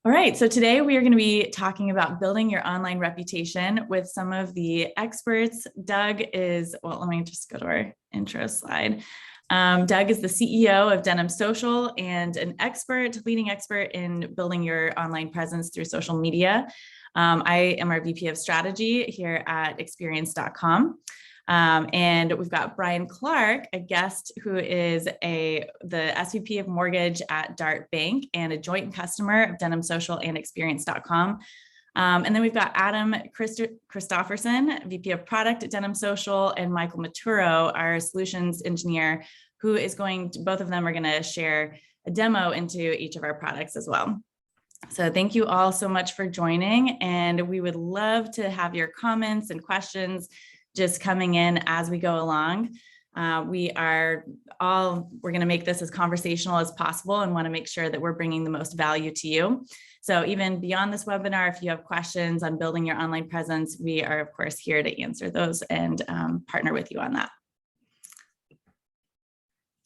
All right, so today we are going to be talking about building your online reputation with some of the experts. Doug is, well, let me just go to our intro slide. Doug is the CEO of Denim Social and an leading expert in building your online presence through social media. I am our VP of strategy here at experience.com. And we've got Brian Clark, a guest who is the SVP of mortgage at Dart Bank and a joint customer of Denim Social and experience.com. And then we've got Adam Christofferson, VP of product at Denim Social, and Michael Maturo, our solutions engineer, who is both of them are going to share a demo into each of our products as well. So thank you all so much for joining, and we would love to have your comments and questions just coming in as we go along. We're going to make this as conversational as possible and want to make sure that we're bringing the most value to you. So even beyond this webinar, if you have questions on building your online presence, we are of course here to answer those and partner with you on that.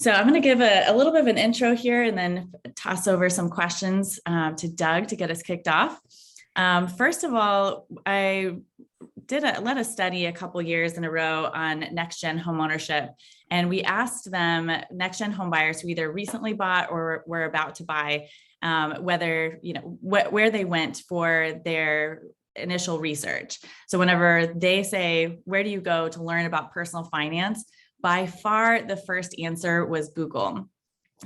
So I'm going to give a little bit of an intro here and then toss over some questions to Doug to get us kicked off. First of all, I led a study a couple years in a row on next-gen homeownership, and we asked them, next-gen home buyers who either recently bought or were about to buy, whether, where they went for their initial research. So whenever they say, where do you go to learn about personal finance? By far, the first answer was Google.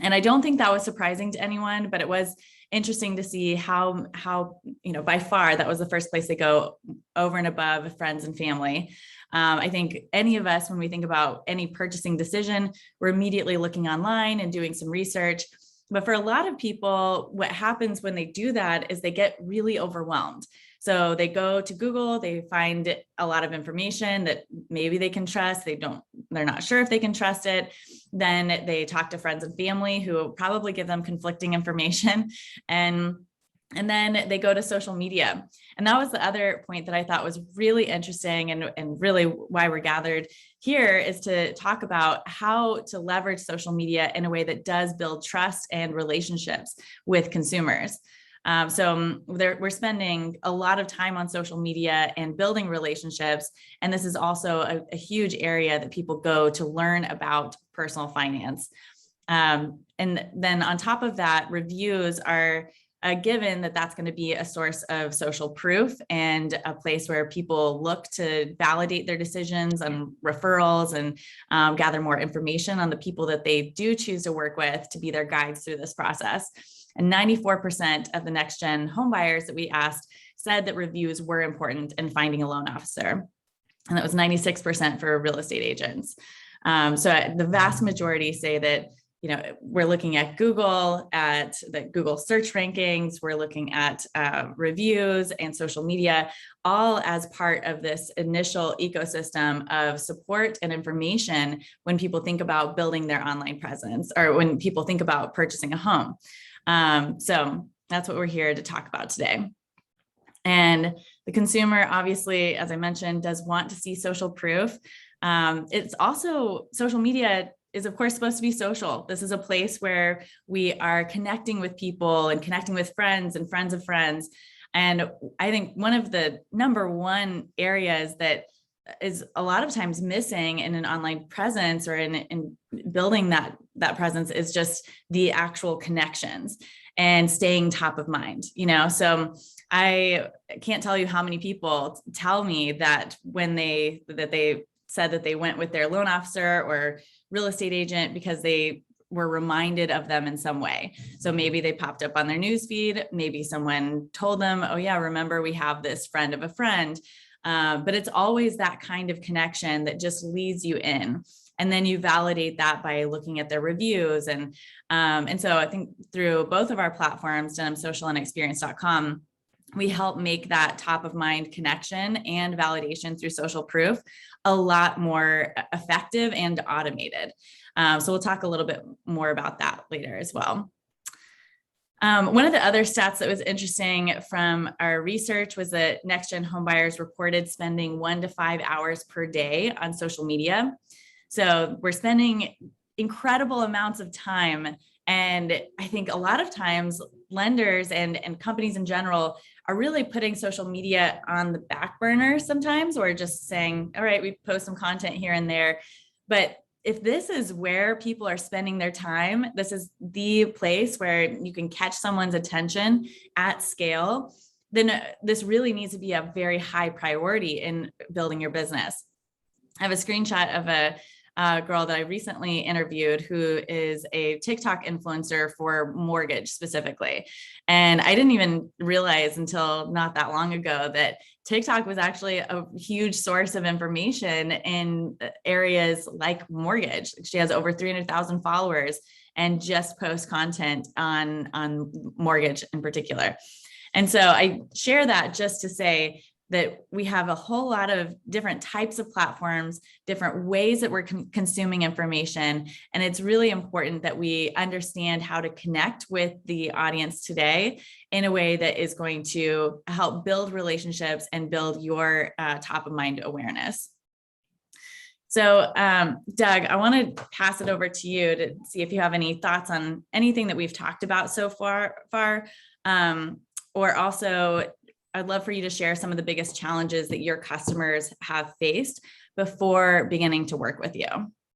And I don't think that was surprising to anyone, but it was interesting to see how by far that was the first place they go over and above friends and family. I think any of us, when we think about any purchasing decision, we're immediately looking online and doing some research. But for a lot of people, what happens when they do that is they get really overwhelmed. So they go to Google, they find a lot of information that maybe they can trust. They're not sure if they can trust it. Then they talk to friends and family who will probably give them conflicting information. And then they go to social media. And that was the other point that I thought was really interesting and really why we're gathered here is to talk about how to leverage social media in a way that does build trust and relationships with consumers. So we're spending a lot of time on social media and building relationships. And this is also a huge area that people go to learn about personal finance. And then on top of that, reviews are given that's going to be a source of social proof and a place where people look to validate their decisions on referrals and gather more information on the people that they do choose to work with to be their guides through this process. And 94% of the next-gen home buyers that we asked said that reviews were important in finding a loan officer. And that was 96% for real estate agents. So the vast majority say that, we're looking at Google, at the Google search rankings, we're looking at reviews and social media, all as part of this initial ecosystem of support and information when people think about building their online presence or when people think about purchasing a home. So that's what we're here to talk about today. And the consumer, obviously, as I mentioned, does want to see social proof. It's also, social media is of course supposed to be social. This is a place where we are connecting with people and connecting with friends and friends of friends. And I think one of the number one areas that is a lot of times missing in an online presence or in building that presence is just the actual connections and staying top of mind, So I can't tell you how many people tell me that when they said that they went with their loan officer or real estate agent because they were reminded of them in some way. So maybe they popped up on their newsfeed, maybe someone told them, oh yeah, remember we have this friend of a friend. But it's always that kind of connection that just leads you in. And then you validate that by looking at their reviews. And so I think through both of our platforms, Denim Social and experience.com, we help make that top of mind connection and validation through social proof a lot more effective and automated. So we'll talk a little bit more about that later as well. One of the other stats that was interesting from our research was that next-gen homebuyers reported spending 1 to 5 hours per day on social media. So we're spending incredible amounts of time And I think a lot of times lenders and companies in general are really putting social media on the back burner sometimes, or just saying, all right, we post some content here and there. But if this is where people are spending their time, this is the place where you can catch someone's attention at scale, then this really needs to be a very high priority in building your business. I have a screenshot of a girl that I recently interviewed who is a TikTok influencer for mortgage specifically. And I didn't even realize until not that long ago that TikTok was actually a huge source of information in areas like mortgage. She has over 300,000 followers and just posts content on mortgage in particular. And so I share that just to say that we have a whole lot of different types of platforms, different ways that we're consuming information. And it's really important that we understand how to connect with the audience today in a way that is going to help build relationships and build your top of mind awareness. So Doug, I want to pass it over to you to see if you have any thoughts on anything that we've talked about so far, or also I'd love for you to share some of the biggest challenges that your customers have faced before beginning to work with you.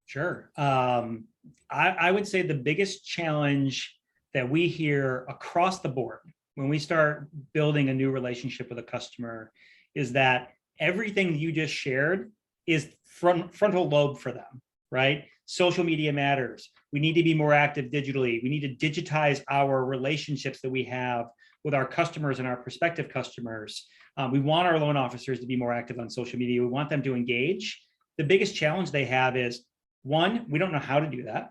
Sure. I would say the biggest challenge that we hear across the board when we start building a new relationship with a customer is that everything you just shared is frontal lobe for them, right? Social media matters. We need to be more active digitally. We need to digitize our relationships that we have with our customers and our prospective customers. We want our loan officers to be more active on social media. We want them to engage. The biggest challenge they have is, one, we don't know how to do that.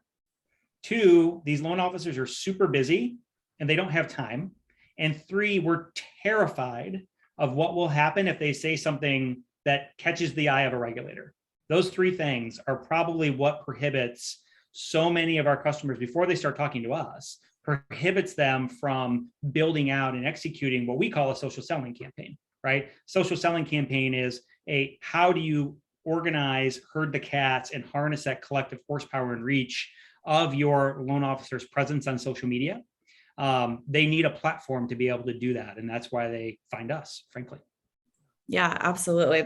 Two, these loan officers are super busy and they don't have time. And three, we're terrified of what will happen if they say something that catches the eye of a regulator. Those three things are probably what prohibits so many of our customers before they start talking to us, prohibits them from building out and executing what we call a social selling campaign, right? Social selling campaign is how do you organize, herd the cats, and harness that collective horsepower and reach of your loan officer's presence on social media. They need a platform to be able to do that. And that's why they find us, frankly. Yeah, absolutely.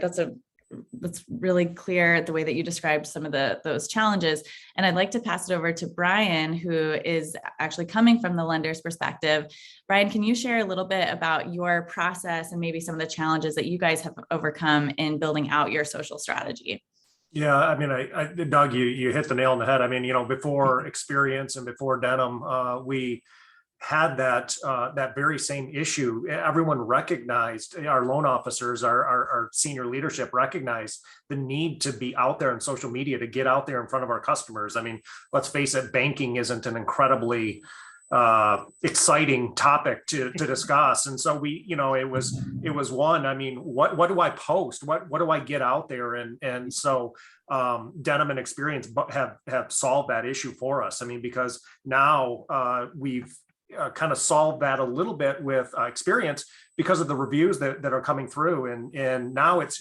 That's really clear the way that you described some of those challenges. And I'd like to pass it over to Brian, who is actually coming from the lender's perspective. Brian, can you share a little bit about your process and maybe some of the challenges that you guys have overcome in building out your social strategy? Yeah, I mean, Doug, you hit the nail on the head. I mean, before experience and before Denim, we had that very same issue. Everyone recognized, our loan officers, our senior leadership recognized the need to be out there on social media, to get out there in front of our customers. I mean, let's face it, banking isn't an incredibly exciting topic to discuss. And so it was one, I mean, what do I post? What do I get out there? And so Denim and experience have solved that issue for us. I mean, because now we've kind of solved that a little bit with experience because of the reviews that are coming through. And now it's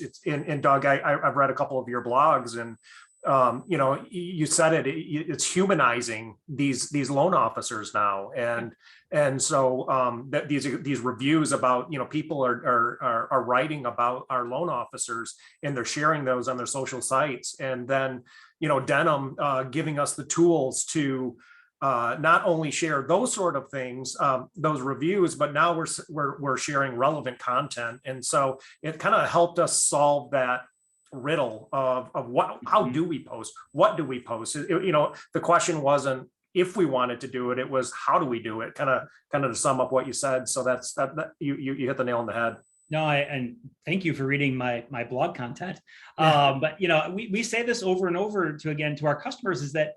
Doug, I've read a couple of your blogs, and you said it's humanizing these loan officers now. And so that these reviews about, people are writing about our loan officers, and they're sharing those on their social sites. And then, Denim giving us the tools to not only share those sort of things, those reviews, but now we're sharing relevant content. And so it kind of helped us solve that riddle of how do we post? What do we post? The question wasn't if we wanted to do it, it was how do we do it? Kind of to sum up what you said. So that's you hit the nail on the head. No, and thank you for reading my blog content. But we say this over and over to our customers is that,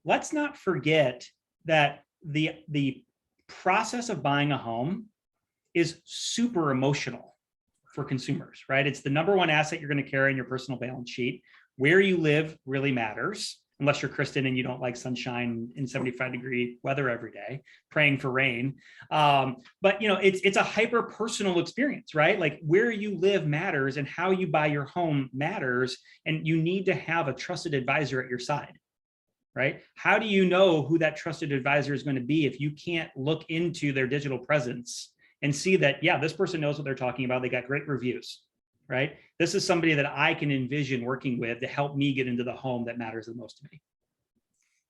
let's not forget that the process of buying a home is super emotional for consumers, right? It's the number one asset you're going to carry in your personal balance sheet. Where you live really matters, unless you're Kristen and you don't like sunshine in 75-degree weather every day, praying for rain. But it's a hyper personal experience, right? Like where you live matters, and how you buy your home matters, and you need to have a trusted advisor at your side, right? How do you know who that trusted advisor is going to be if you can't look into their digital presence and see that, yeah, this person knows what they're talking about. They got great reviews, right? This is somebody that I can envision working with to help me get into the home that matters the most to me.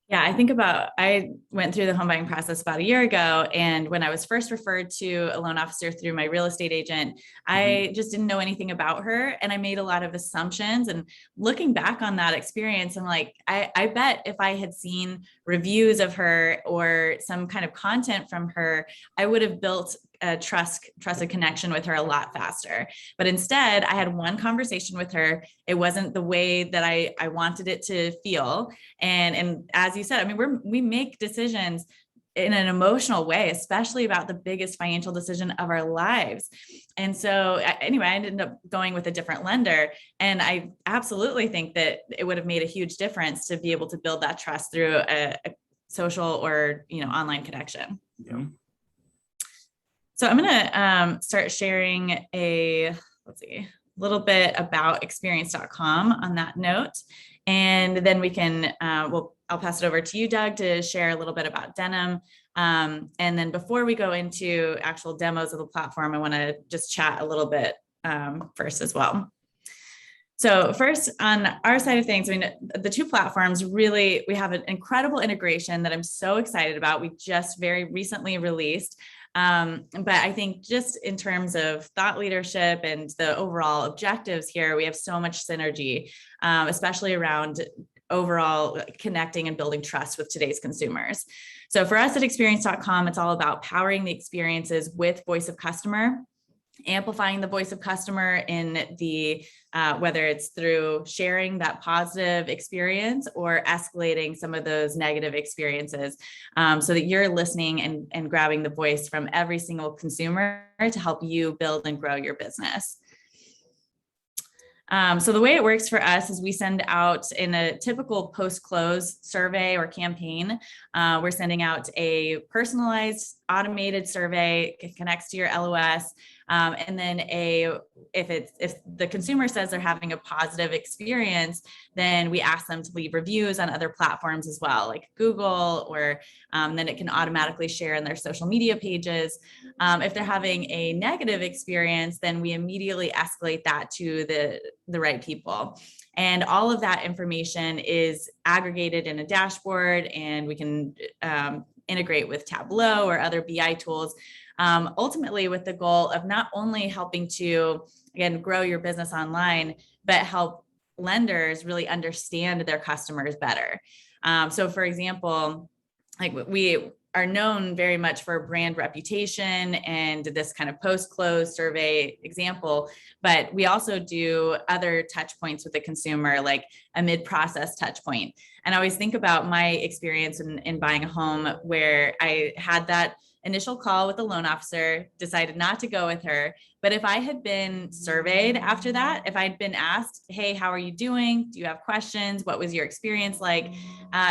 Yeah, I went through the home buying process about a year ago. And when I was first referred to a loan officer through my real estate agent, I just didn't know anything about her. And I made a lot of assumptions. And looking back on that experience, I'm like, I bet if I had seen reviews of her or some kind of content from her, I would have built a trusted connection with her a lot faster. But instead, I had one conversation with her. It wasn't the way that I wanted it to feel. And as you said, I mean, we make decisions in an emotional way, especially about the biggest financial decision of our lives. And so anyway, I ended up going with a different lender. And I absolutely think that it would have made a huge difference to be able to build that trust through a social or, online connection. Yeah. So I'm going to start sharing a little bit about experience.com on that note. And then we can, I'll pass it over to you, Doug, to share a little bit about Denim. And then before we go into actual demos of the platform, I want to just chat a little bit first as well. So first, on our side of things, I mean, the two platforms really, we have an incredible integration that I'm so excited about. We just very recently released. But I think just in terms of thought leadership and the overall objectives here, we have so much synergy, especially around overall connecting and building trust with today's consumers. So for us at experience.com, it's all about powering the experiences with voice of customer, amplifying the voice of customer in the whether it's through sharing that positive experience or escalating some of those negative experiences, so that you're listening and grabbing the voice from every single consumer to help you build and grow your business. So the way it works for us is we send out in a typical post-close survey or campaign, we're sending out a personalized automated survey. It connects to your LOS. And then if the consumer says they're having a positive experience, then we ask them to leave reviews on other platforms as well, like Google, or then it can automatically share in their social media pages. If they're having a negative experience, then we immediately escalate that to the right people. And all of that information is aggregated in a dashboard, and we can integrate with Tableau or other BI tools, ultimately with the goal of not only helping to, again, grow your business online, but help lenders really understand their customers better. So for example, like we are known very much for brand reputation and this kind of post-close survey example, but we also do other touch points with the consumer, like a mid-process touch point. And I always think about my experience in buying a home where I had that initial call with the loan officer, decided not to go with her. But if I had been surveyed after that, if I'd been asked, hey, how are you doing? Do you have questions? What was your experience like?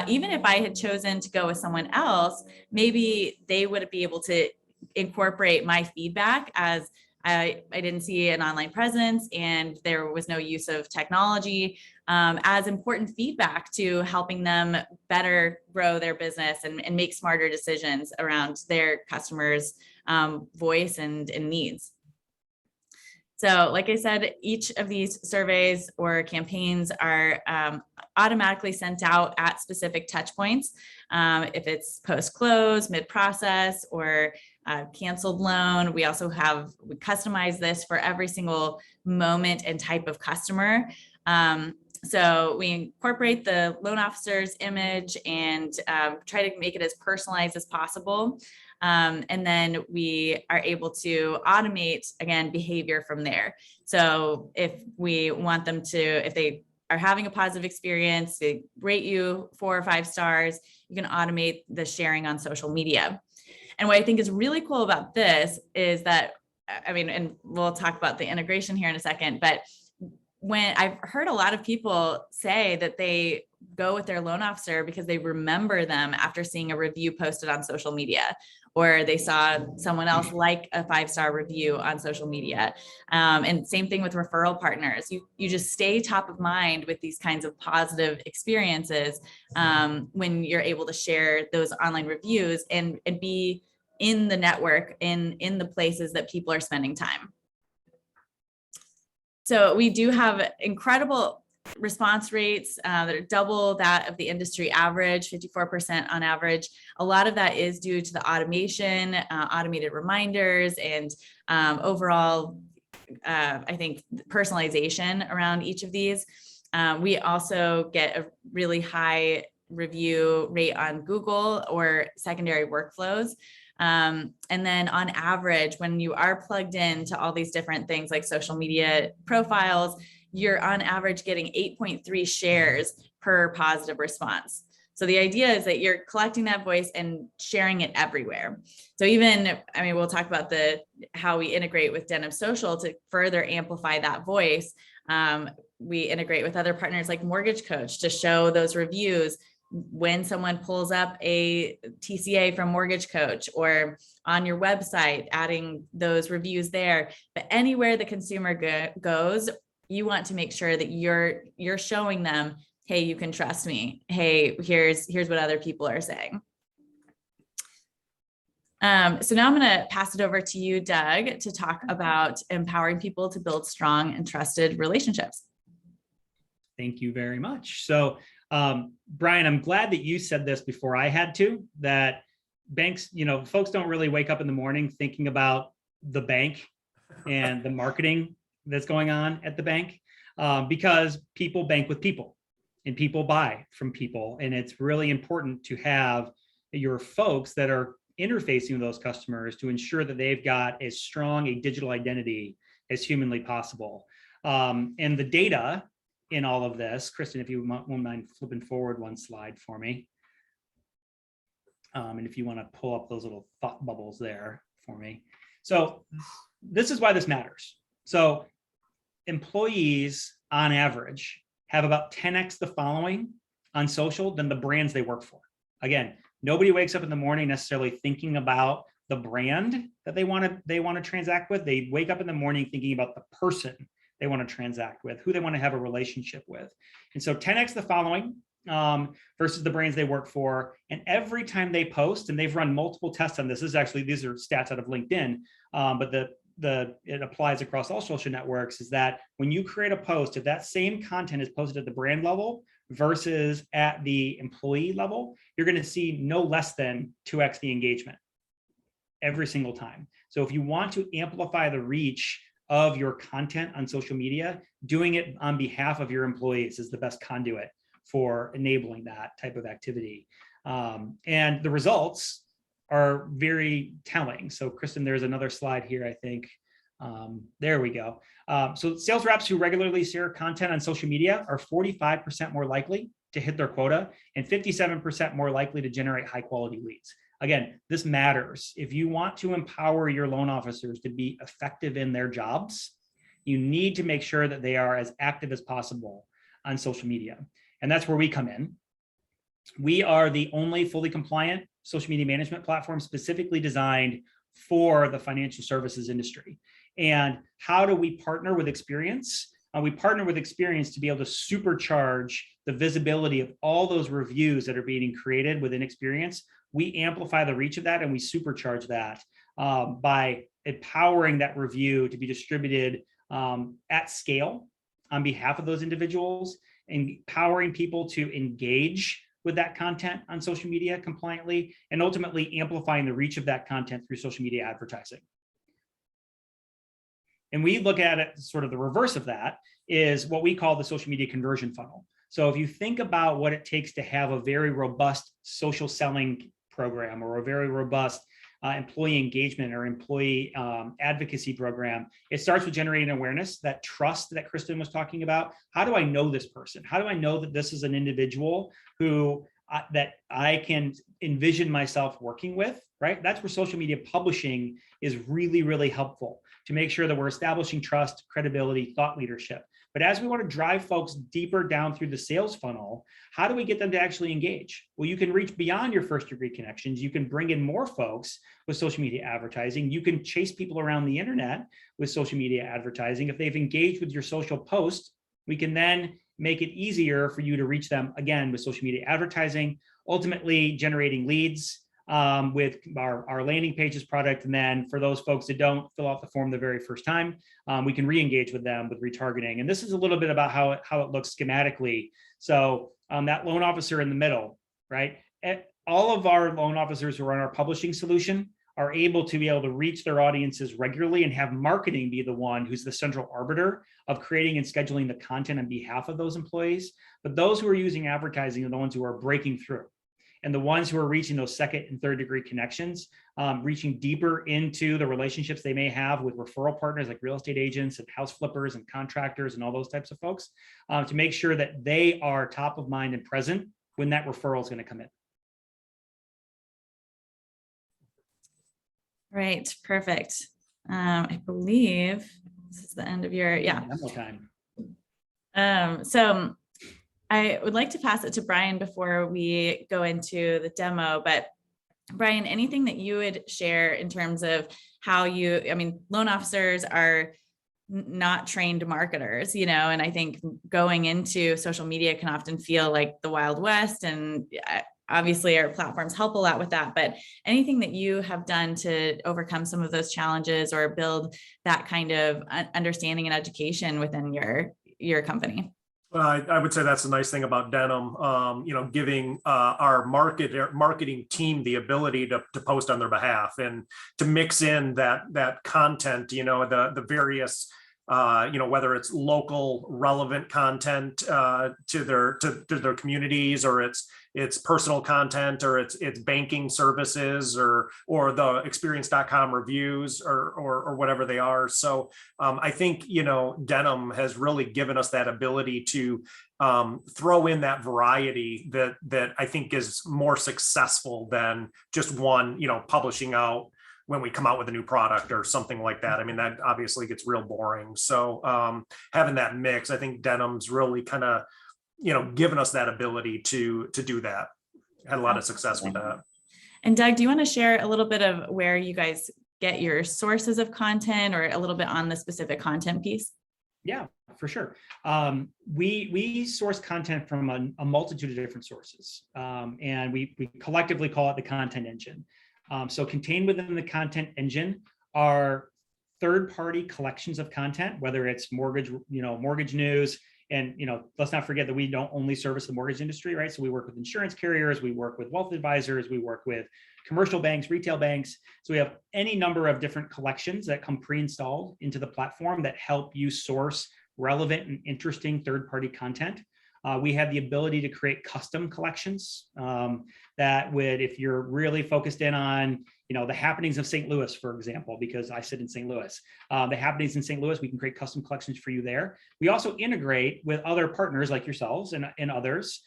Even if I had chosen to go with someone else, maybe they would be able to incorporate my feedback, as I didn't see an online presence and there was no use of technology, as important feedback to helping them better grow their business and make smarter decisions around their customers' voice and needs. So like I said, each of these surveys or campaigns are automatically sent out at specific touch points. If it's post-close, mid-process, or canceled loan, we customize this for every single moment and type of customer. So we incorporate the loan officer's image and try to make it as personalized as possible. And then we are able to automate, again, behavior from there. So if we want them to, if they are having a positive experience, they rate you 4 or 5 stars, you can automate the sharing on social media. And what I think is really cool about this is that, I mean, and we'll talk about the integration here in a second, but when I've heard a lot of people say that they go with their loan officer because they remember them after seeing a review posted on social media, or they saw someone else like a 5-star review on social media. And same thing with referral partners. You just stay top of mind with these kinds of positive experiences when you're able to share those online reviews and be in the network, in the places that people are spending time. So we do have incredible response rates that are double that of the industry average, 54% on average. A lot of that is due to the automation, automated reminders, and overall, I think, personalization around each of these. We also get a really high review rate on Google or secondary workflows. And then on average, when you are plugged into all these different things like social media profiles, you're on average getting 8.3 shares per positive response. So the idea is that you're collecting that voice and sharing it everywhere. So even, I mean, we'll talk about how we integrate with Denim Social to further amplify that voice. We integrate with other partners like Mortgage Coach to show those reviews when someone pulls up a TCA from Mortgage Coach, or on your website, adding those reviews there. But anywhere the consumer goes, you want to make sure that you're showing them, hey, you can trust me. Hey, here's what other people are saying. So now I'm going to pass it over to you, Doug, to talk about empowering people to build strong and trusted relationships. Thank you very much. So Brian, I'm glad that you said this before I had to, that banks, folks don't really wake up in the morning thinking about the bank and the marketing that's going on at the bank, because people bank with people and people buy from people. And it's really important to have your folks that are interfacing with those customers to ensure that they've got as strong a digital identity as humanly possible. And the data in all of this, Kristen, if you won't mind flipping forward one slide for me. And if you want to pull up those little thought bubbles there for me. So this is why this matters. So employees on average have about 10x the following on social than the brands they work for. Again, nobody wakes up in the morning necessarily thinking about the brand that they want to transact with. They wake up in the morning thinking about the person they want to transact with, who they want to have a relationship with. And so 10x the following versus the brands they work for. And every time they post, and they've run multiple tests on this, these are stats out of LinkedIn, but it applies across all social networks, is that when you create a post, if that same content is posted at the brand level versus at the employee level, you're going to see no less than 2x the engagement every single time. So if you want to amplify the reach of your content on social media, doing it on behalf of your employees is the best conduit for enabling that type of activity. And the results are very telling. So Kristen, there's another slide here, I think. There we go. So sales reps who regularly share content on social media are 45% more likely to hit their quota and 57% more likely to generate high quality leads. Again, this matters. If you want to empower your loan officers to be effective in their jobs, you need to make sure that they are as active as possible on social media. And that's where we come in. We are the only fully compliant social media management platform specifically designed for the financial services industry. And how do we partner with Experience? We partner with Experience to be able to supercharge the visibility of all those reviews that are being created within Experience. We amplify the reach of that, and we supercharge that by empowering that review to be distributed at scale on behalf of those individuals, empowering people to engage with that content on social media compliantly, and ultimately amplifying the reach of that content through social media advertising. And we look at it sort of the reverse of that is what we call the social media conversion funnel. So if you think about what it takes to have a very robust social selling program or a very robust employee engagement or employee advocacy program, it starts with generating awareness, that trust that Kristen was talking about. How do I know this person? How do I know that this is an individual who that I can envision myself working with, right? That's where social media publishing is really, really helpful to make sure that we're establishing trust, credibility, thought leadership. But as we want to drive folks deeper down through the sales funnel, how do we get them to actually engage? Well, you can reach beyond your first degree connections. You can bring in more folks with social media advertising. You can chase people around the internet with social media advertising. If they've engaged with your social post, we can then make it easier for you to reach them again with social media advertising, ultimately generating leads with our landing pages product. And then for those folks that don't fill out the form the very first time, we can re-engage with them with retargeting. And this is a little bit about how it looks schematically. So that loan officer in the middle, right? All of our loan officers who are on our publishing solution are able to reach their audiences regularly and have marketing be the one who's the central arbiter of creating and scheduling the content on behalf of those employees. But those who are using advertising are the ones who are breaking through. And the ones who are reaching those second and third degree connections, reaching deeper into the relationships they may have with referral partners like real estate agents and house flippers and contractors and all those types of folks, to make sure that they are top of mind and present when that referral is going to come in. Right, perfect. I believe this is the end of your, Demo time. So I would like to pass it to Brian before we go into the demo, but Brian, anything that you would share in terms of how loan officers are not trained marketers, and I think going into social media can often feel like the Wild West, and obviously our platforms help a lot with that, but anything that you have done to overcome some of those challenges or build that kind of understanding and education within your company? Well, I would say that's the nice thing about Denim, giving our marketing team the ability to post on their behalf and to mix in that content, the various, whether it's local relevant content to their communities, or it's personal content, or it's banking services, or the experience.com reviews, or whatever they are. So I think, Denim has really given us that ability to throw in that variety that I think is more successful than just one, publishing out when we come out with a new product or something like that. I mean, that obviously gets real boring. So having that mix, I think Denim's really kind of, given us that ability to do that. Had a lot of success with that. And Doug, do you want to share a little bit of where you guys get your sources of content, or a little bit on the specific content piece? Yeah, for sure. We source content from a multitude of different sources, and we collectively call it the content engine. So contained within the content engine are third-party collections of content, whether it's mortgage news. And, let's not forget that we don't only service the mortgage industry, right? So we work with insurance carriers, we work with wealth advisors, we work with commercial banks, retail banks. So we have any number of different collections that come pre-installed into the platform that help you source relevant and interesting third-party content. We have the ability to create custom collections that would, if you're really focused in on, the happenings of St. Louis, for example, because I sit in St. Louis, the happenings in St. Louis, we can create custom collections for you there. We also integrate with other partners like yourselves and others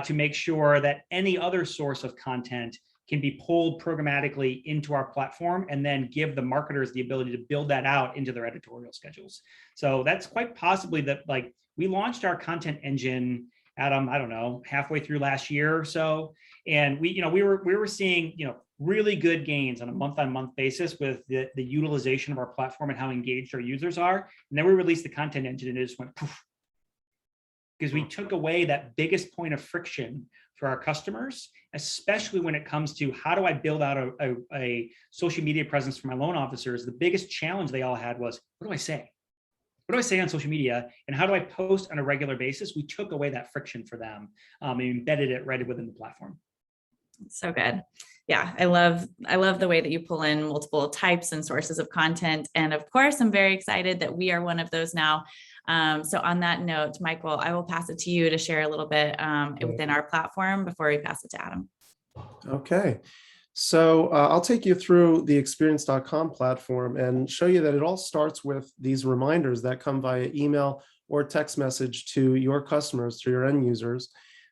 to make sure that any other source of content can be pulled programmatically into our platform, and then give the marketers the ability to build that out into their editorial schedules. So that's quite possibly that, like, we launched our content engine, Adam, I don't know, halfway through last year or so. And we were seeing, really good gains on a month-on-month basis with the utilization of our platform and how engaged our users are. And then we released the content engine and it just went poof. Because we took away that biggest point of friction for our customers, especially when it comes to how do I build out a social media presence for my loan officers. The biggest challenge they all had was, what do I say? What do I say on social media, and how do I post on a regular basis? We took away that friction for them and embedded it right within the platform. So good. Yeah, I love the way that you pull in multiple types and sources of content. And of course, I'm very excited that we are one of those now. So on that note, Michael, I will pass it to you to share a little bit within our platform before we pass it to Adam. Okay. So I'll take you through the experience.com platform and show you that it all starts with these reminders that come via email or text message to your customers, to your end users.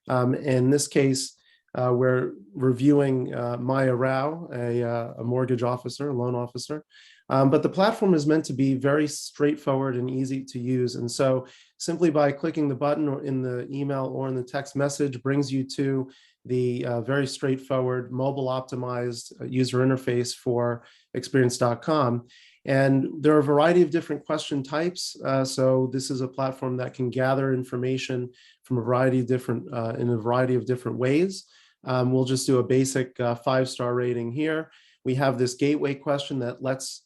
In this case, we're reviewing Maya Rao, a mortgage officer, a loan officer. But the platform is meant to be very straightforward and easy to use. And so simply by clicking the button or in the email or in the text message brings you to the very straightforward mobile optimized user interface for experience.com. And there are a variety of different question types. So this is a platform that can gather information from a variety of different, in a variety of different ways. We'll just do a basic 5-star rating here. We have this gateway question that lets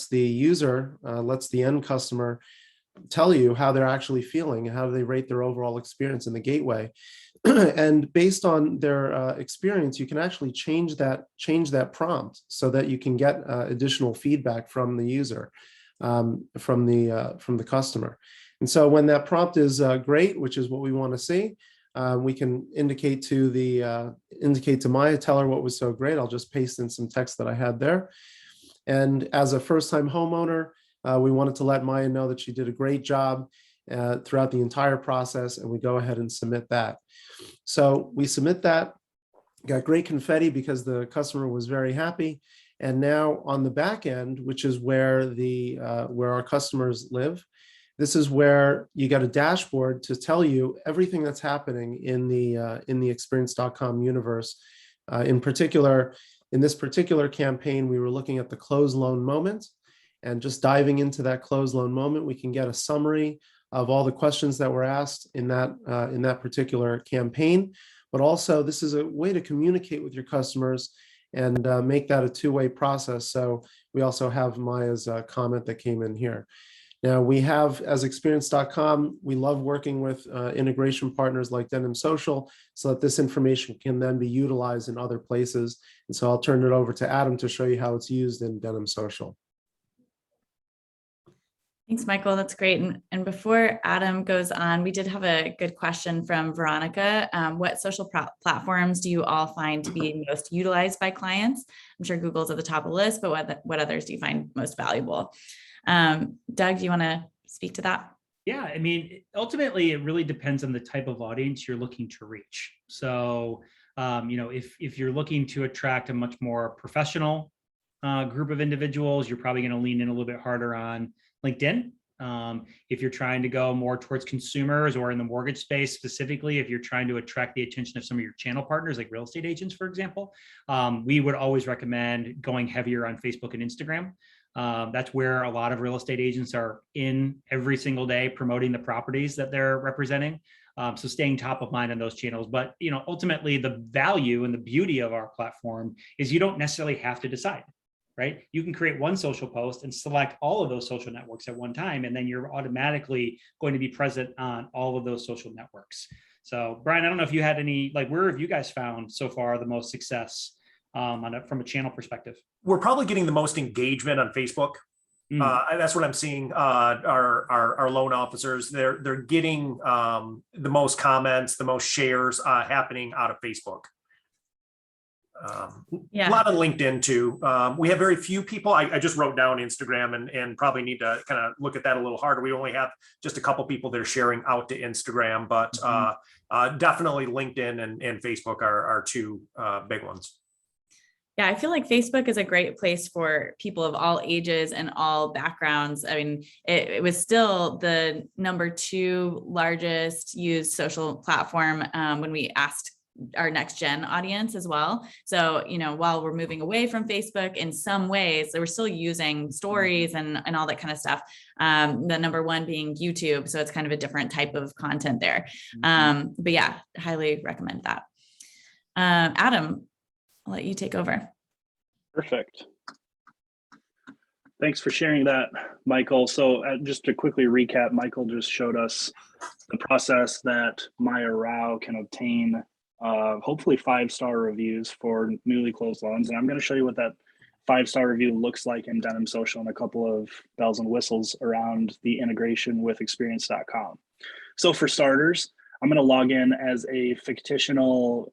the user, lets the end customer tell you how they're actually feeling and how they rate their overall experience in the gateway. And based on their experience, you can actually change that prompt so that you can get additional feedback from the user, from the customer. And so when that prompt is great, which is what we want to see, we can indicate to Maya, tell her what was so great. I'll just paste in some text that I had there. And as a first-time homeowner, we wanted to let Maya know that she did a great job throughout the entire process, and we go ahead and submit that. So we submit that, got great confetti because the customer was very happy. And now on the back end, which is where our customers live, this is where you got a dashboard to tell you everything that's happening in the experience.com universe. In particular, in this particular campaign, we were looking at the closed loan moment, and just diving into that closed loan moment, we can get a summary of all the questions that were asked in that particular campaign. But also, this is a way to communicate with your customers and make that a two-way process. So we also have Maya's comment that came in here. Now we have, as experience.com, we love working with integration partners like Denim Social so that this information can then be utilized in other places. And so I'll turn it over to Adam to show you how it's used in Denim Social. Thanks, Michael. That's great. And before Adam goes on, we did have a good question from Veronica. What social platforms do you all find to be most utilized by clients? I'm sure Google's at the top of the list, but what others do you find most valuable? Doug, do you want to speak to that? Yeah, I mean, ultimately, it really depends on the type of audience you're looking to reach. So, if you're looking to attract a much more professional group of individuals, you're probably going to lean in a little bit harder on LinkedIn. If you're trying to go more towards consumers or in the mortgage space specifically, if you're trying to attract the attention of some of your channel partners, like real estate agents, for example, we would always recommend going heavier on Facebook and Instagram. That's where a lot of real estate agents are in every single day promoting the properties that they're representing. So staying top of mind on those channels. But ultimately, the value and the beauty of our platform is you don't necessarily have to decide. Right? You can create one social post and select all of those social networks at one time, and then you're automatically going to be present on all of those social networks. So, Brian, I don't know if you had any, where have you guys found so far the most success from a channel perspective? We're probably getting the most engagement on Facebook. That's what I'm seeing. Our loan officers, they're getting the most comments, the most shares happening out of Facebook. A lot of LinkedIn too. We have very few people. I just wrote down Instagram and probably need to kind of look at that a little harder. We only have just a couple people that are sharing out to Instagram, but definitely LinkedIn and Facebook are two big ones. Yeah, I feel like Facebook is a great place for people of all ages and all backgrounds. I mean, it was still the #2 largest used social platform when we asked our next gen audience as well. So, while we're moving away from Facebook in some ways, they were still using stories and all that kind of stuff. The #1 being YouTube. So it's kind of a different type of content there. But yeah, highly recommend that. Adam, I'll let you take over. Perfect. Thanks for sharing that, Michael. So just to quickly recap, Michael just showed us the process that Maya Rao can obtain hopefully 5-star reviews for newly closed loans. And I'm going to show you what that 5-star review looks like in Denim Social and a couple of bells and whistles around the integration with experience.com. So for starters, I'm going to log in as a fictional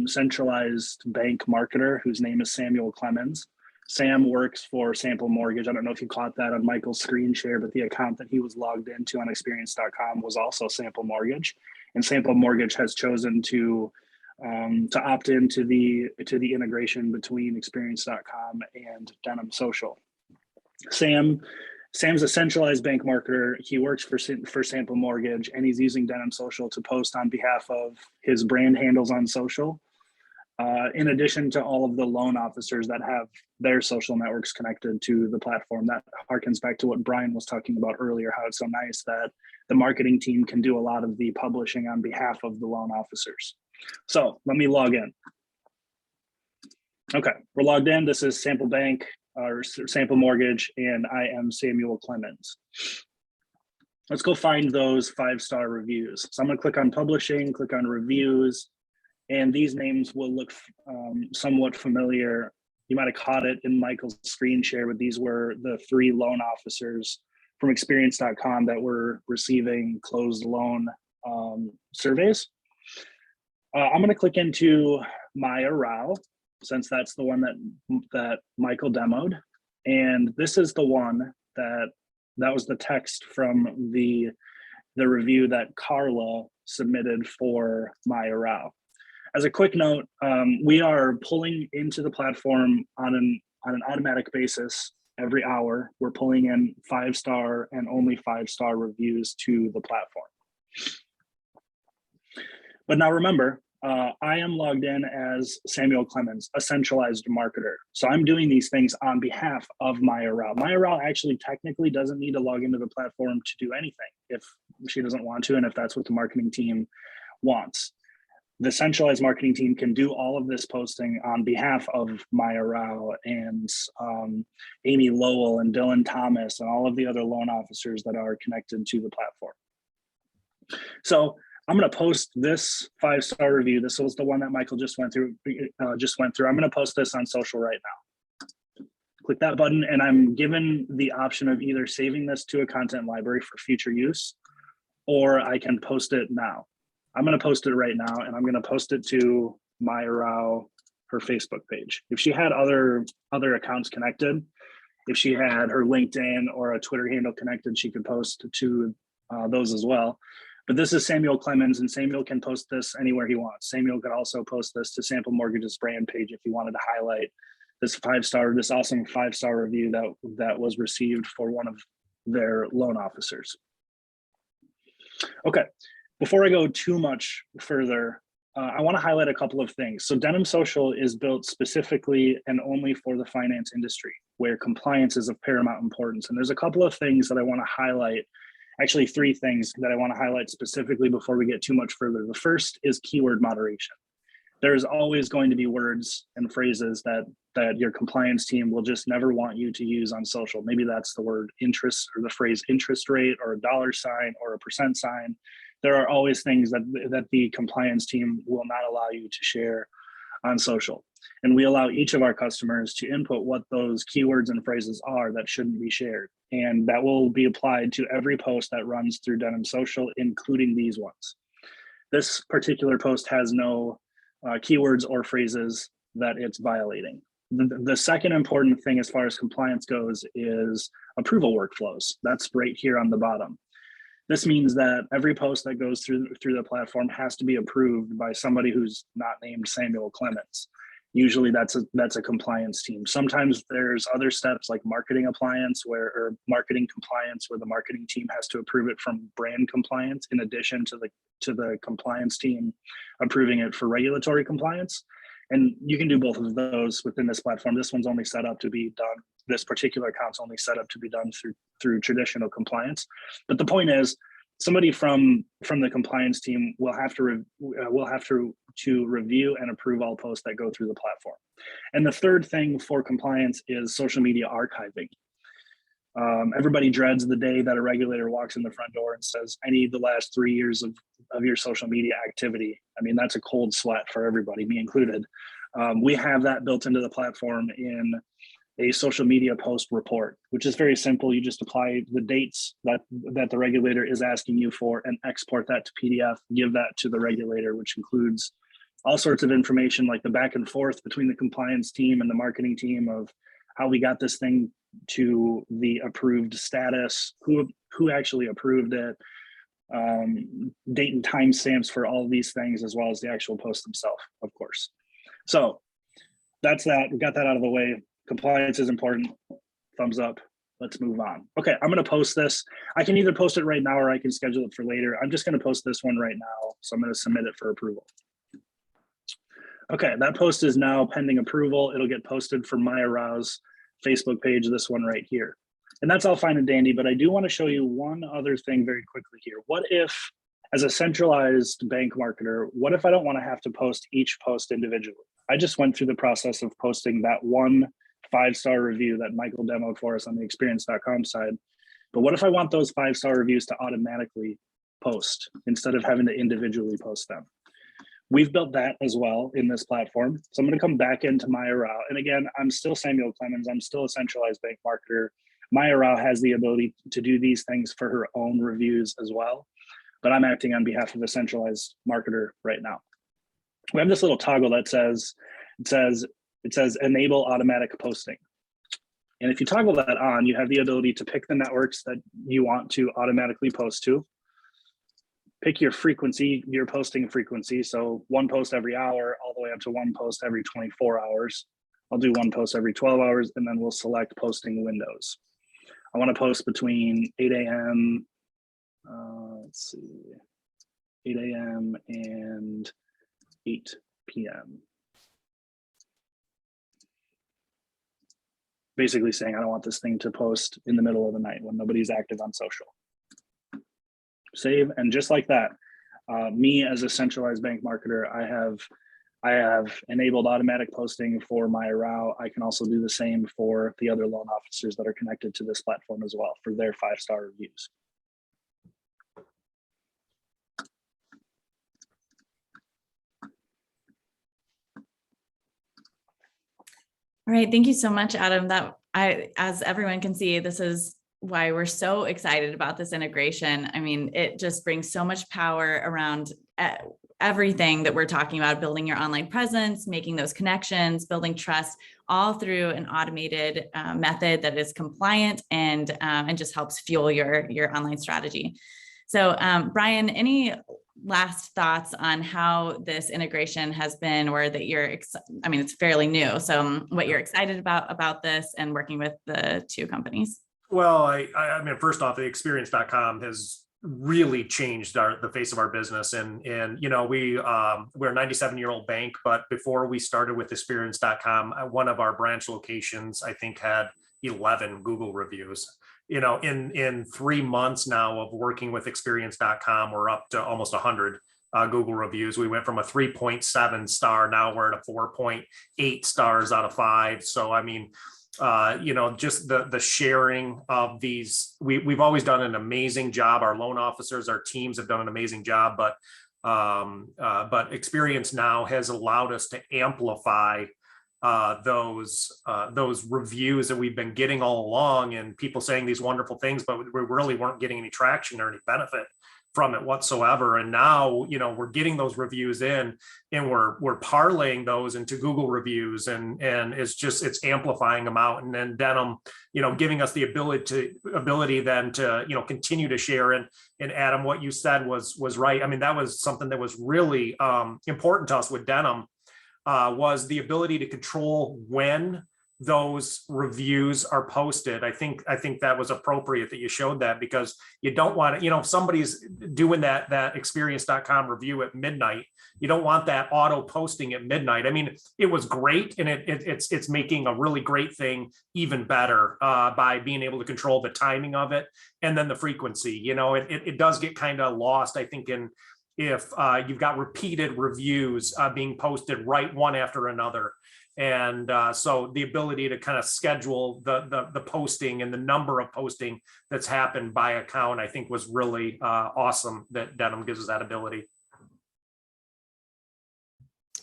centralized bank marketer whose name is Samuel Clemens. Sam works for Sample Mortgage. I don't know if you caught that on Michael's screen share, but the account that he was logged into on experience.com was also Sample Mortgage. And Sample Mortgage has chosen to to opt into the integration between experience.com and Denim Social. Sam's a centralized bank marketer. He works for Sample Mortgage, and he's using Denim Social to post on behalf of his brand handles on social. In addition to all of the loan officers that have their social networks connected to the platform. That harkens back to what Brian was talking about earlier, how it's so nice that the marketing team can do a lot of the publishing on behalf of the loan officers. So let me log in. Okay, we're logged in. This is Sample Bank or Sample Mortgage, and I am Samuel Clemens. Let's go find those 5-star reviews. So I'm gonna click on publishing, click on reviews, and these names will look somewhat familiar. You might have caught it in Michael's screen share, but these were the 3 loan officers from experience.com that were receiving closed loan surveys. I'm going to click into Maya Rao, since that's the one that Michael demoed. And this is the one that was the text from the review that Carla submitted for Maya Rao. As a quick note, we are pulling into the platform on an automatic basis every hour. We're pulling in 5-star and only 5-star reviews to the platform. But now remember, I am logged in as Samuel Clemens, a centralized marketer. So I'm doing these things on behalf of Maya Rao. Maya Rao actually technically doesn't need to log into the platform to do anything if she doesn't want to, and if that's what the marketing team wants. The centralized marketing team can do all of this posting on behalf of Maya Rao and Amy Lowell and Dylan Thomas and all of the other loan officers that are connected to the platform. So I'm going to post this 5-star review. This was the one that Michael just went through. I'm going to post this on social right now. Click that button, and I'm given the option of either saving this to a content library for future use, or I can post it now. I'm going to post it right now, and I'm going to post it to Maya Rao, her Facebook page. If she had other accounts connected, if she had her LinkedIn or a Twitter handle connected, she could post to those as well. But this is Samuel Clemens, and Samuel can post this anywhere he wants. Samuel could also post this to Sample Mortgage's brand page if he wanted to highlight this awesome 5-star review that was received for one of their loan officers. Okay. Before I go too much further, I want to highlight a couple of things. So Denim Social is built specifically and only for the finance industry, where compliance is of paramount importance. And there's a couple of things that I want to highlight, actually 3 things that I want to highlight specifically before we get too much further. The first is keyword moderation. There's always going to be words and phrases that your compliance team will just never want you to use on social. Maybe that's the word interest or the phrase interest rate or a $ sign or a % sign. There are always things that the compliance team will not allow you to share on social. And we allow each of our customers to input what those keywords and phrases are that shouldn't be shared. And that will be applied to every post that runs through Denim Social, including these ones. This particular post has no keywords or phrases that it's violating. The second important thing as far as compliance goes is approval workflows. That's right here on the bottom. This means that every post that goes through the platform has to be approved by somebody who's not named Samuel Clemens. Usually that's a compliance team. Sometimes there's other steps like marketing compliance or marketing compliance where the marketing team has to approve it from brand compliance in addition to the compliance team approving it for regulatory compliance. And you can do both of those within this platform. This one's only set up to be done. This particular account's only set up to be done through traditional compliance. But the point is, somebody from the compliance team will have to review and approve all posts that go through the platform. And the third thing for compliance is social media archiving. Everybody dreads the day that a regulator walks in the front door and says, I need the last 3 years of your social media activity. I mean, that's a cold sweat for everybody, me included. We have that built into the platform in a social media post report, which is very simple. You just apply the dates that the regulator is asking you for and export that to PDF, give that to the regulator, which includes all sorts of information like the back and forth between the compliance team and the marketing team of how we got this thing to the approved status, who actually approved it, date and time stamps for all of these things, as well as the actual post themselves, of course. So that's that. We got that out of the way. Compliance is important. Thumbs up. Let's move on. Okay, I'm going to post this. I can either post it right now or I can schedule it for later. I'm just going to post this one right now. So I'm going to submit it for approval. Okay, that post is now pending approval. It'll get posted for My Arouse Facebook page, this one right here. And that's all fine and dandy, but I do want to show you one other thing very quickly here. What if, as a centralized bank marketer, what if I don't want to have to post each post individually? I just went through the process of posting that one 5-star review that Michael demoed for us on the experience.com side. But what if I want those 5-star reviews to automatically post instead of having to individually post them? We've built that as well in this platform. So I'm going to come back into My Arouse. And again, I'm still Samuel Clemens. I'm still a centralized bank marketer. My Arouse has the ability to do these things for her own reviews as well. But I'm acting on behalf of a centralized marketer right now. We have this little toggle that says enable automatic posting. And if you toggle that on, you have the ability to pick the networks that you want to automatically post to. Pick your frequency, your posting frequency. So 1 post every hour, all the way up to 1 post every 24 hours. I'll do 1 post every 12 hours, and then we'll select posting windows. I want to post between 8 a.m. Let's see, 8 a.m. and 8 p.m. Basically saying I don't want this thing to post in the middle of the night when nobody's active on social. Save, and just like that, me as a centralized bank marketer, I have enabled automatic posting for My Arouse. I can also do the same for the other loan officers that are connected to this platform as well for their 5-star reviews. All right, thank you so much, Adam. As everyone can see, this is why we're so excited about this integration. I mean, it just brings so much power around everything that we're talking about, building your online presence, making those connections, building trust, all through an automated method that is compliant and just helps fuel your online strategy. So Brian, any last thoughts on how this integration has been, or that I mean, it's fairly new. So what you're excited about this and working with the 2 companies? Well, I mean, first off, the experience.com has really changed the face of our business. And you know, we're a 97-year-old bank, but before we started with experience.com, one of our branch locations, I think, had 11 Google reviews. You know, in 3 months now of working with experience.com, we're up to almost 100 Google reviews. We went from a 3.7 star, now we're at a 4.8 stars out of 5. So, I mean, you know, just the sharing of these, we've always done an amazing job. Our loan officers, our teams have done an amazing job, but Experience now has allowed us to amplify those reviews that we've been getting all along, and people saying these wonderful things, but we really weren't getting any traction or any benefit from it whatsoever. And now, you know, we're getting those reviews in, and we're parlaying those into Google reviews, and it's amplifying them out. And then Denim, you know, giving us the ability then to, you know, continue to share. And Adam, what you said was right. I mean, that was something that was really important to us with Denim, was the ability to control when those reviews are posted. I think that was appropriate that you showed that, because you don't want to, you know, if somebody's doing that experience.com review at midnight, you don't want that auto posting at midnight. I mean, it was great, and it's making a really great thing even better by being able to control the timing of it, and then the frequency. You know, it does get kind of lost, I think, if you've got repeated reviews being posted right one after another. And so the ability to kind of schedule the posting and the number of posting that's happened by account, I think, was really awesome that Denim gives us that ability.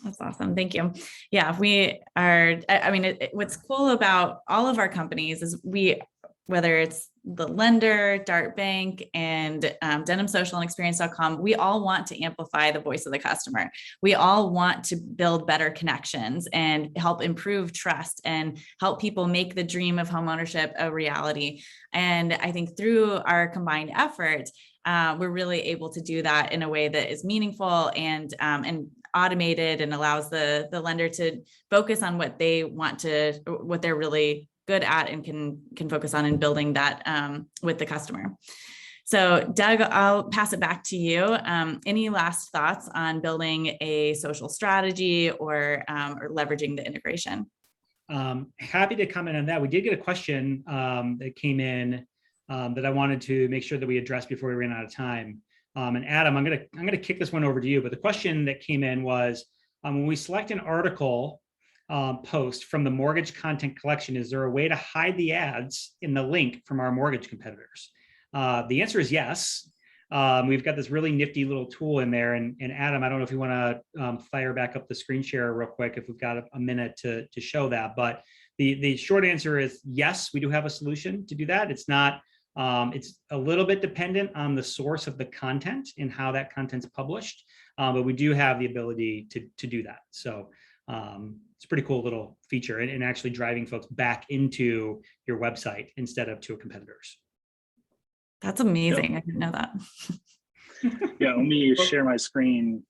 That's awesome. Thank you. Yeah, we are, I mean, what's cool about all of our companies is we whether it's the lender, Dart Bank, and Denim Social and Experience.com, we all want to amplify the voice of the customer. We all want to build better connections and help improve trust and help people make the dream of homeownership a reality. And I think through our combined efforts, we're really able to do that in a way that is meaningful and automated and allows the lender to focus on what they want to, what they're really good at and can focus on in building that with the customer. So Doug, I'll pass it back to you. Any last thoughts on building a social strategy or leveraging the integration? Happy to comment on that. We did get a question that came in that I wanted to make sure that we addressed before we ran out of time. And Adam, I'm gonna kick this one over to you. But the question that came in was, when we select an article post from the mortgage content collection, is there a way to hide the ads in the link from our mortgage competitors? The answer is yes. We've got this really nifty little tool in there. And Adam, I don't know if you want to fire back up the screen share real quick if we've got a minute to show that. But the short answer is yes, we do have a solution to do that. It's not, it's a little bit dependent on the source of the content and how that content's published, but we do have the ability to do that. So it's a pretty cool little feature and actually driving folks back into your website instead of to a competitor's. That's amazing. Yep. I didn't know that. Yeah, let me share my screen.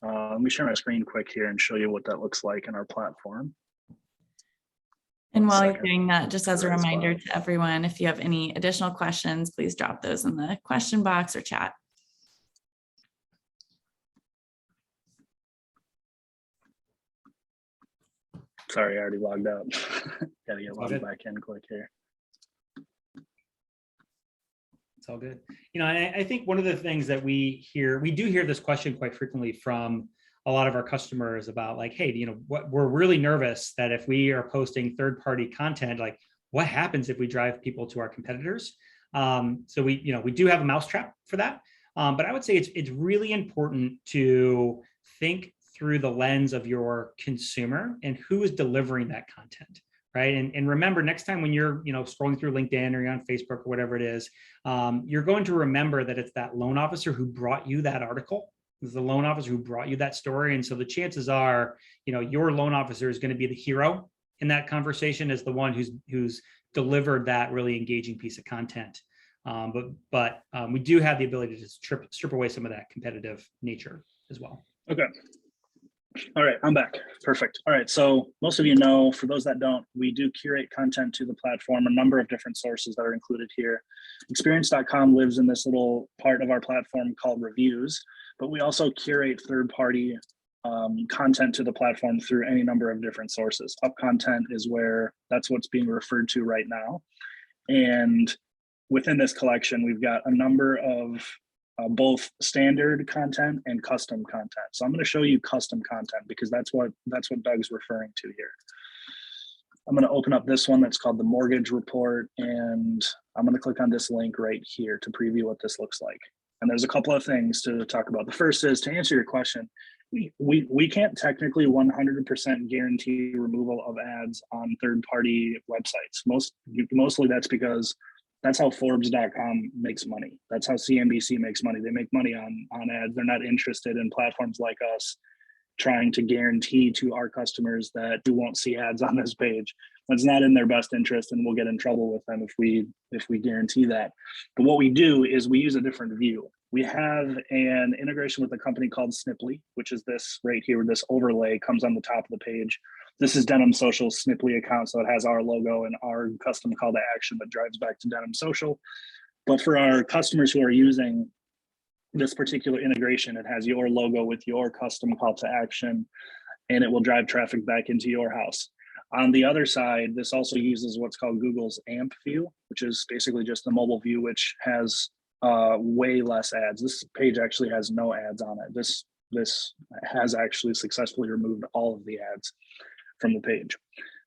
Let me share my screen quick here and show you what that looks like in our platform. And while you're doing that, just as a reminder to everyone, if you have any additional questions, please drop those in the question box or chat. Sorry, I already logged out. Gotta get logged back in quick here. It's all good. You know, and I think one of the things that we do hear this question quite frequently from a lot of our customers about like, hey, you know, we're really nervous that if we are posting third-party content, like what happens if we drive people to our competitors? So we do have a mousetrap for that. But I would say it's really important to think through the lens of your consumer and who is delivering that content, right? And remember, next time when you're scrolling through LinkedIn or you're on Facebook or whatever it is, you're going to remember that it's that loan officer who brought you that article. It's the loan officer who brought you that story. And so the chances are, your loan officer is going to be the hero in that conversation, as the one who's delivered that really engaging piece of content. But we do have the ability to strip away some of that competitive nature as well. Okay. All right, I'm back. Perfect. All right, so most of you know, for those that don't, we do curate content to the platform, a number of different sources that are included here. Experience.com lives in this little part of our platform called reviews, but we also curate third-party content to the platform through any number of different sources. Up content is that's what's being referred to right now. And within this collection, we've got a number of both standard content and custom content. So I'm going to show you custom content because that's what Doug's referring to here. I'm going to open up this one that's called the mortgage report, and I'm going to click on this link right here to preview what this looks like. And there's a couple of things to talk about. The first is, to answer your question, we can't technically 100% guarantee removal of ads on third-party websites. Mostly that's because that's how Forbes.com makes money. That's how CNBC makes money. They make money on ads. They're not interested in platforms like us trying to guarantee to our customers that you won't see ads on this page. That's not in their best interest, and we'll get in trouble with them if we guarantee that. But what we do is we use a different view. We have an integration with a company called Sniply, which is this right here, where this overlay comes on the top of the page. This is Denim Social's Sniply account, so it has our logo and our custom call to action that drives back to Denim Social. But for our customers who are using this particular integration, it has your logo with your custom call to action, and it will drive traffic back into your house. On the other side, this also uses what's called Google's AMP view, which is basically just the mobile view, which has way less ads. This page actually has no ads on it. This has actually successfully removed all of the ads from the page.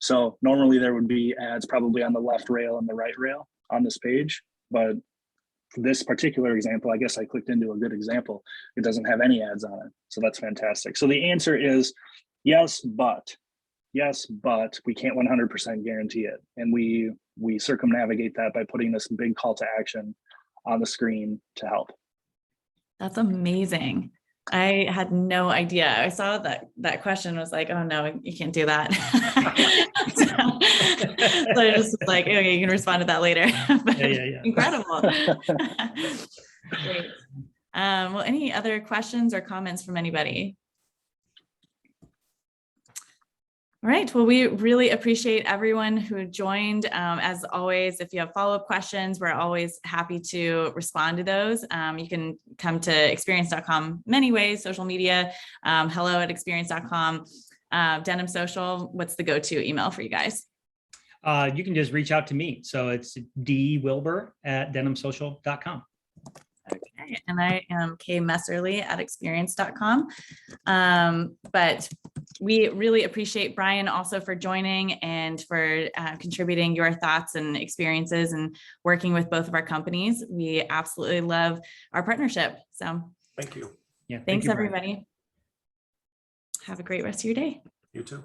So normally there would be ads probably on the left rail and the right rail on this page, but this particular example, I guess I clicked into a good example, it doesn't have any ads on it. So that's fantastic. So the answer is yes, but yes, but we can't 100% guarantee it. And we circumnavigate that by putting this big call to action on the screen to help. That's amazing. I had no idea. I saw that question, was like, oh no, you can't do that. so I just was like, okay, you can respond to that later. Yeah. Incredible. Great. Well, any other questions or comments from anybody? All right. Well, we really appreciate everyone who joined. As always, if you have follow-up questions, we're always happy to respond to those. You can come to experience.com many ways, social media, hello@experience.com, Denim Social. What's the go-to email for you guys? You can just reach out to me. So it's dwilbur@denimsocial.com. Okay, and I am kmesserly@experience.com. But we really appreciate Brian also for joining and for contributing your thoughts and experiences and working with both of our companies. We absolutely love our partnership. So Thank you. Yeah. thanks, you, Brian. everybody. Have a great rest of your day. You too.